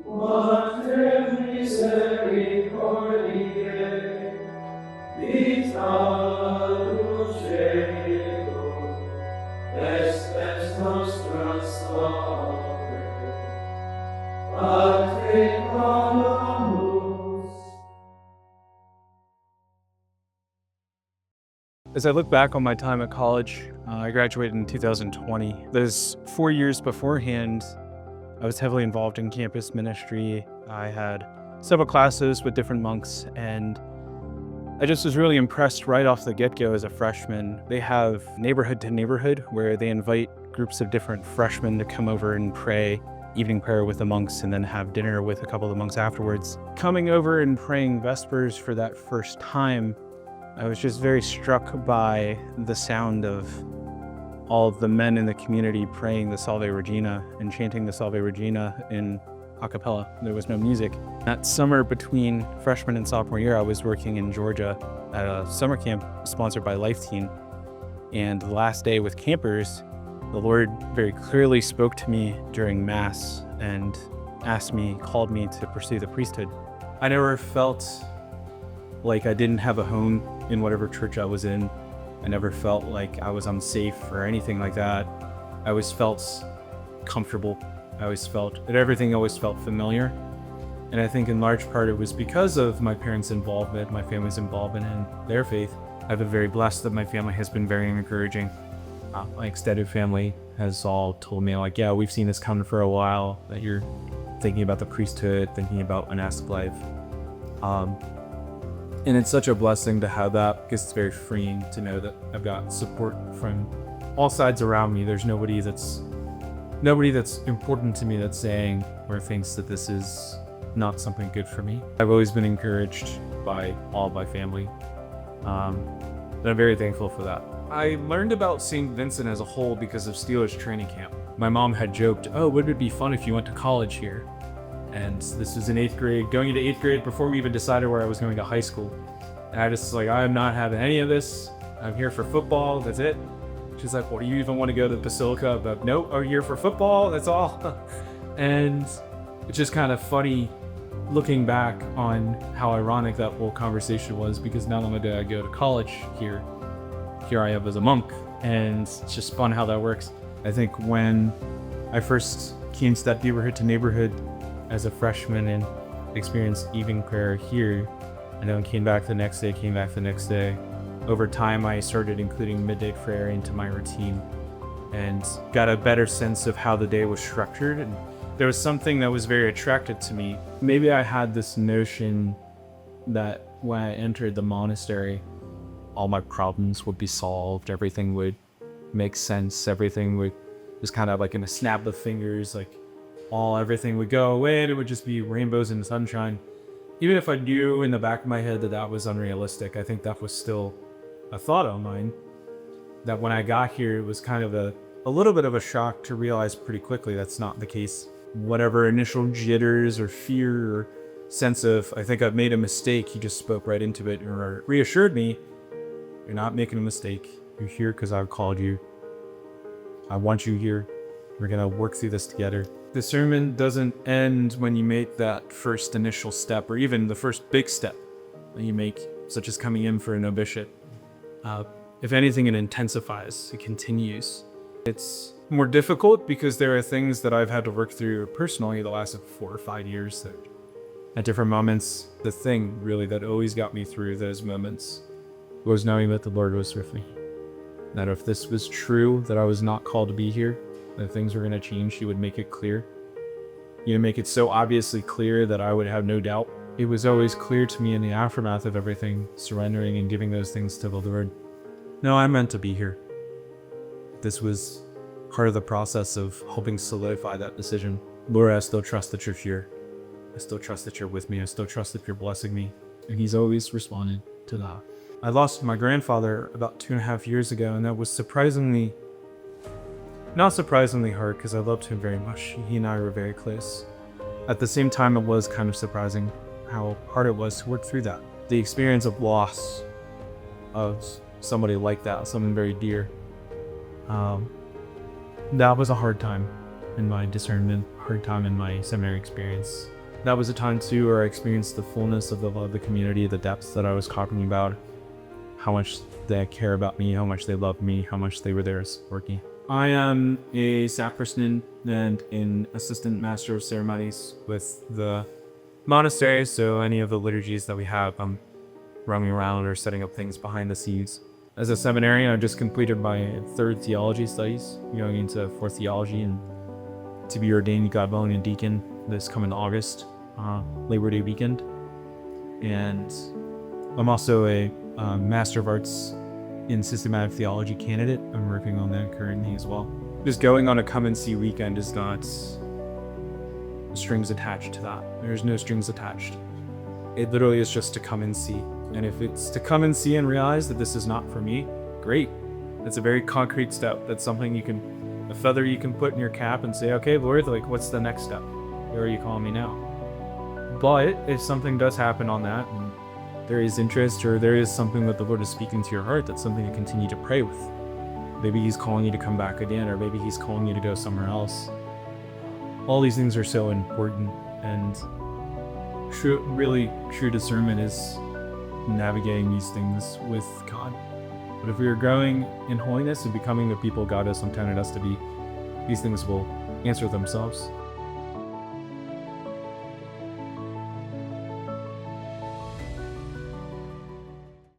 Mater misericordiae, vita dulcedo, espes nostra salve, patricamus. As I look back on my time at college, I graduated in 2020. Those 4 years beforehand, I was heavily involved in campus ministry. I had several classes with different monks, and I just was really impressed right off the get-go as a freshman. They have neighborhood to neighborhood where they invite groups of different freshmen to come over and pray evening prayer with the monks and then have dinner with a couple of the monks afterwards. Coming over and praying Vespers for that first time, I was just very struck by the sound of all of the men in the community praying the Salve Regina and chanting the Salve Regina in a cappella. There was no music. That summer between freshman and sophomore year, I was working in Georgia at a summer camp sponsored by Life Teen. And the last day with campers, the Lord very clearly spoke to me during Mass and called me to pursue the priesthood. I never felt like I didn't have a home in whatever church I was in. I never felt like I was unsafe or anything like that. I always felt comfortable. I always felt that everything always felt familiar. And I think in large part it was because of my parents' involvement, my family's involvement in their faith. I've been very blessed that my family has been very encouraging. My extended family has all told me, like, yeah, we've seen this coming for a while, that you're thinking about the priesthood, thinking about monastic life. And it's such a blessing to have that because it's very freeing to know that I've got support from all sides around me. There's nobody that's important to me that's saying or thinks that this is not something good for me. I've always been encouraged by all my family. And I'm very thankful for that. I learned about Saint Vincent as a whole because of Steelers Training Camp. My mom had joked, oh, wouldn't it be fun if you went to college here? And this was in 8th grade, going into 8th grade before we even decided where I was going to high school. And I just was like, I'm not having any of this. I'm here for football, that's it. She's like, well, do you even want to go to the Basilica? But nope, I'm here for football, that's all. And it's just kind of funny looking back on how ironic that whole conversation was, because not only did I go to college here I am as a monk, and it's just fun how that works. I think when I first came to that neighborhood to neighborhood as a freshman and experienced evening prayer here, and then came back the next day. Over time, I started including midday prayer into my routine and got a better sense of how the day was structured. And there was something that was very attractive to me. Maybe I had this notion that when I entered the monastery, all my problems would be solved, everything would make sense, everything would just kind of like in a snap of fingers, like everything would go away and it would just be rainbows and sunshine. Even if I knew in the back of my head that that was unrealistic, I think that was still a thought of mine. That when I got here, it was kind of a little bit of a shock to realize pretty quickly that's not the case. Whatever initial jitters or fear or sense of, I think I've made a mistake, he just spoke right into it or reassured me, you're not making a mistake. You're here because I've called you. I want you here. We're going to work through this together. The sermon doesn't end when you make that first initial step or even the first big step that you make, such as coming in for a novitiate. If anything, it intensifies, it continues. It's more difficult because there are things that I've had to work through personally the last 4 or 5 years that at different moments, the thing really that always got me through those moments was knowing that the Lord was with me. That if this was true, that I was not called to be here, that things were going to change, He would make it clear. He would make it so obviously clear that I would have no doubt. It was always clear to me in the aftermath of everything, surrendering and giving those things to the Lord. No, I'm meant to be here. This was part of the process of helping solidify that decision. Lord, I still trust that you're here. I still trust that you're with me. I still trust that you're blessing me. And He's always responded to that. I lost my grandfather about 2.5 years ago, and that was not surprisingly hard because I loved him very much. He and I were very close. At the same time, it was kind of surprising how hard it was to work through that. The experience of loss of somebody like that, someone very dear, that was a hard time in my discernment, hard time in my seminary experience. that was a time too where I experienced the fullness of the love of the community, the depths that I was talking about, how much they care about me, how much they love me, how much they were there to support me. I am a sacristan and an assistant master of ceremonies with the monastery, so any of the liturgies that we have, I'm roaming around or setting up things behind the scenes. As a seminarian, I just completed my third theology studies, going into fourth theology, and to be ordained, God willing, a deacon this coming August, Labor Day weekend. And I'm also a Master of Arts in Systematic Theology candidate. I'm working on that currently as well. Just going on a come and see weekend is not strings attached to that. There's no strings attached. It literally is just to come and see. And if it's to come and see and realize that this is not for me, great. That's a very concrete step. That's something a feather you can put in your cap and say, okay, Lord, like, what's the next step? Where are you calling me now? But if something does happen on that, and there is interest, or there is something that the Lord is speaking to your heart, that's something to continue to pray with. Maybe he's calling you to come back again, or maybe he's calling you to go somewhere else. All these things are so important, and true discernment is navigating these things with God. But if we are growing in holiness and becoming the people God has intended us to be, these things will answer themselves.